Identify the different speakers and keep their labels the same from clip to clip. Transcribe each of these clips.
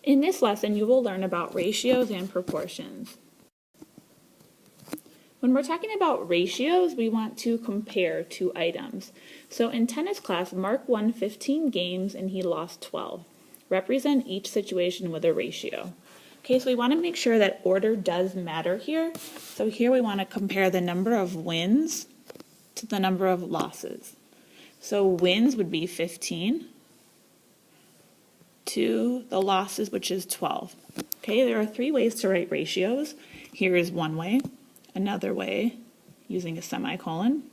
Speaker 1: In this lesson, you will learn about ratios and proportions. When we're talking about ratios, we want to compare two items. So in tennis class, Mark won 15 games and he lost 12. Represent each situation with a ratio. Okay, so we want to make sure that order does matter here. So here we want to compare the number of wins to the number of losses. So wins would be 15 to the losses, which is 12. Okay, there are three ways to write ratios. Here is one way, another way using a semicolon,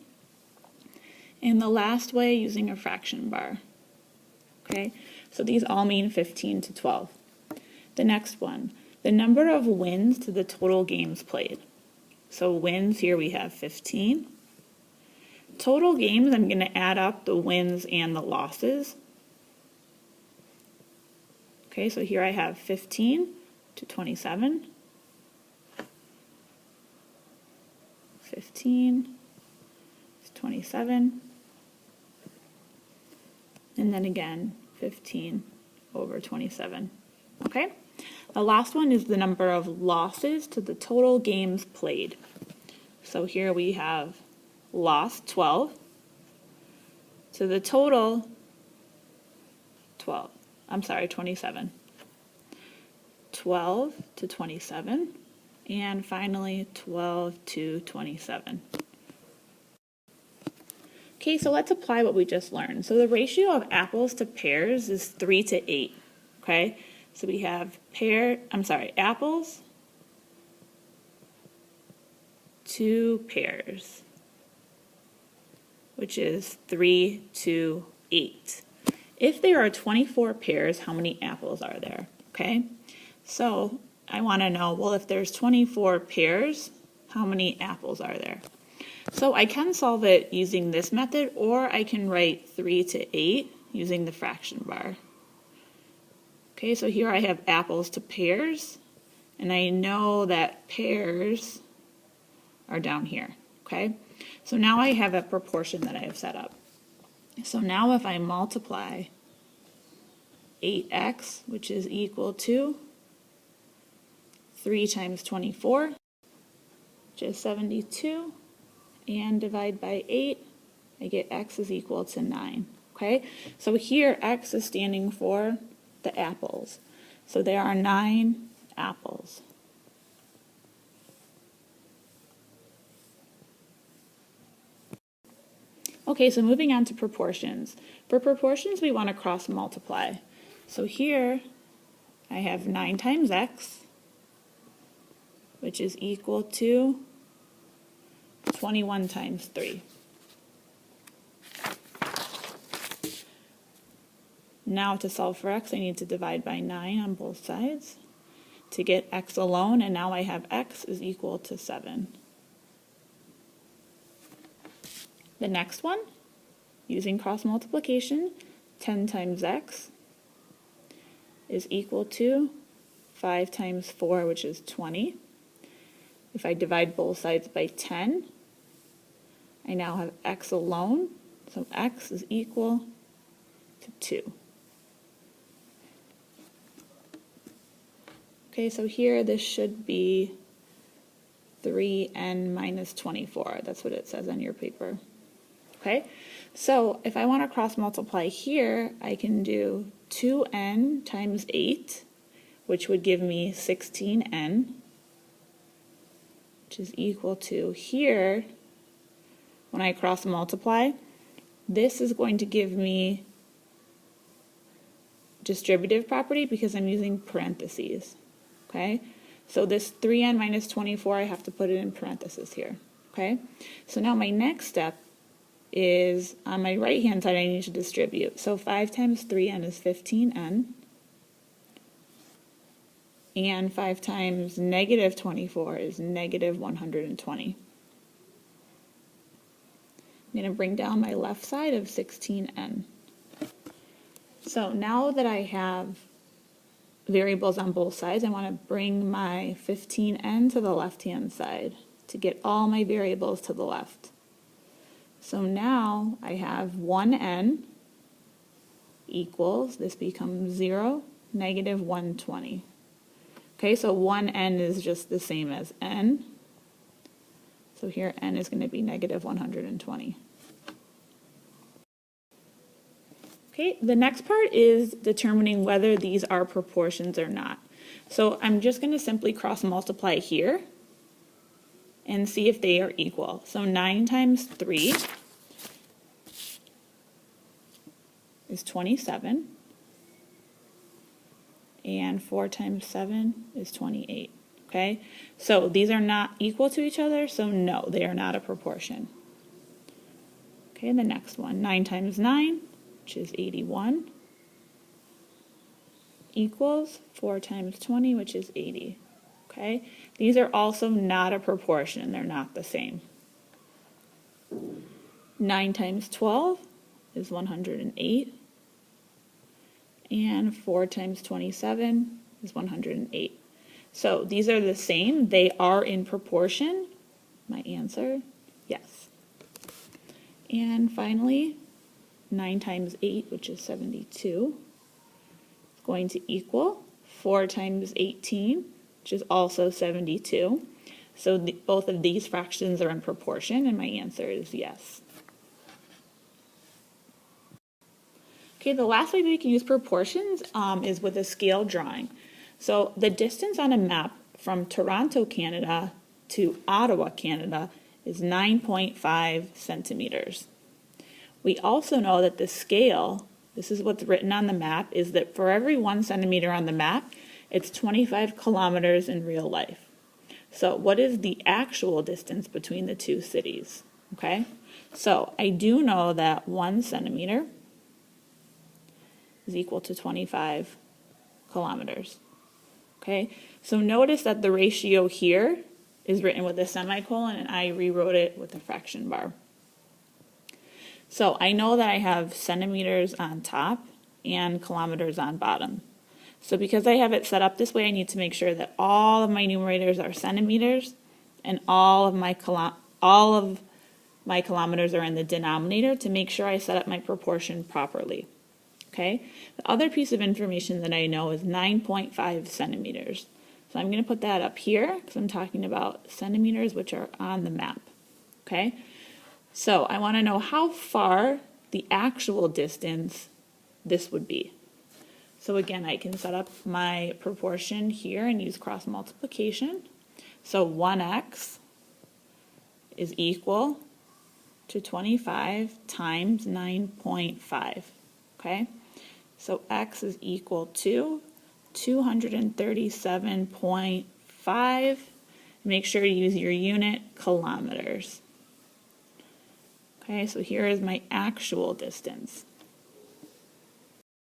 Speaker 1: and the last way using a fraction bar. Okay, so these all mean 15 to 12. The next one, the number of wins to the total games played. So wins, here we have 15. Total games, I'm going to add up the wins and the losses. Okay, so here I have 15 to 27. 15 to 27. And then again, 15 over 27. Okay? The last one is the number of losses to the total games played. So here we have lost 12 to the total 27. 12 to 27, and finally 12 to 27. Okay, so let's apply what we just learned. So the ratio of apples to pears is 3 to 8. Okay, so we have apples to pears, which is 3 to 8. If there are 24 pears, how many apples are there? Okay, so I want to know, well, if there's 24 pears, how many apples are there? So I can solve it using this method, or I can write 3 to 8 using the fraction bar. Okay, so here I have apples to pears, and I know that pears are down here. Okay, so now I have a proportion that I have set up. So now if I multiply 8x, which is equal to 3 times 24, which is 72, and divide by 8, I get x is equal to 9. Okay, so here x is standing for the apples. So there are 9 apples. Okay, so moving on to proportions. For proportions, we want to cross multiply. So here I have 9 times x, which is equal to 21 times 3. Now to solve for x, I need to divide by 9 on both sides to get x alone, and now I have x is equal to 7. The next one, using cross multiplication, 10 times x is equal to 5 times 4, which is 20. If I divide both sides by 10, I now have x alone, so x is equal to 2. Okay, so here this should be 3n minus 24. That's what it says on your paper. Okay, so if I want to cross multiply here, I can do 2n times 8, which would give me 16n, which is equal to, here, when I cross multiply, this is going to give me distributive property because I'm using parentheses. Okay, so this 3n minus 24, I have to put it in parentheses here. Okay, so now my next step is on my right hand side I need to distribute. So 5 times 3n is 15n, and 5 times negative 24 is negative 120. I'm going to bring down my left side of 16n. So now that I have variables on both sides, I want to bring my 15n to the left hand side to get all my variables to the left. So now I have 1n equals, this becomes 0, negative 120. Okay, so 1n is just the same as n. So here n is going to be negative 120. Okay, the next part is determining whether these are proportions or not. So I'm just going to simply cross multiply here and see if they are equal. So 9 times 3 is 27, and 4 times 7 is 28. Okay, so these are not equal to each other, so no, they are not a proportion. Okay, the next one, 9 times 9, which is 81, equals 4 times 20, which is 80. Okay, these are also not a proportion, they're not the same. 9 times 12 is 108, and 4 times 27 is 108. So these are the same, they are in proportion. My answer, yes. And finally, 9 times 8, which is 72, is going to equal 4 times 18, which is also 72. So both of these fractions are in proportion, and my answer is yes. Okay, the last way we can use proportions is with a scale drawing. So the distance on a map from Toronto, Canada to Ottawa, Canada is 9.5 centimeters. We also know that the scale, this is what's written on the map, is that for every 1 centimeter on the map, it's 25 kilometers in real life. So what is the actual distance between the two cities? Okay, so I do know that 1 centimeter is equal to 25 kilometers. Okay, so notice that the ratio here is written with a semicolon and I rewrote it with a fraction bar. So I know that I have centimeters on top and kilometers on bottom. So because I have it set up this way, I need to make sure that all of my numerators are centimeters and all of my kilometers are in the denominator to make sure I set up my proportion properly. Okay, the other piece of information that I know is 9.5 centimeters. So I'm going to put that up here because I'm talking about centimeters, which are on the map. Okay, so I want to know how far the actual distance this would be. So again, I can set up my proportion here and use cross multiplication. So 1x is equal to 25 times 9.5. Okay, so x is equal to 237.5. Make sure you use your unit, kilometers. Okay, so here is my actual distance.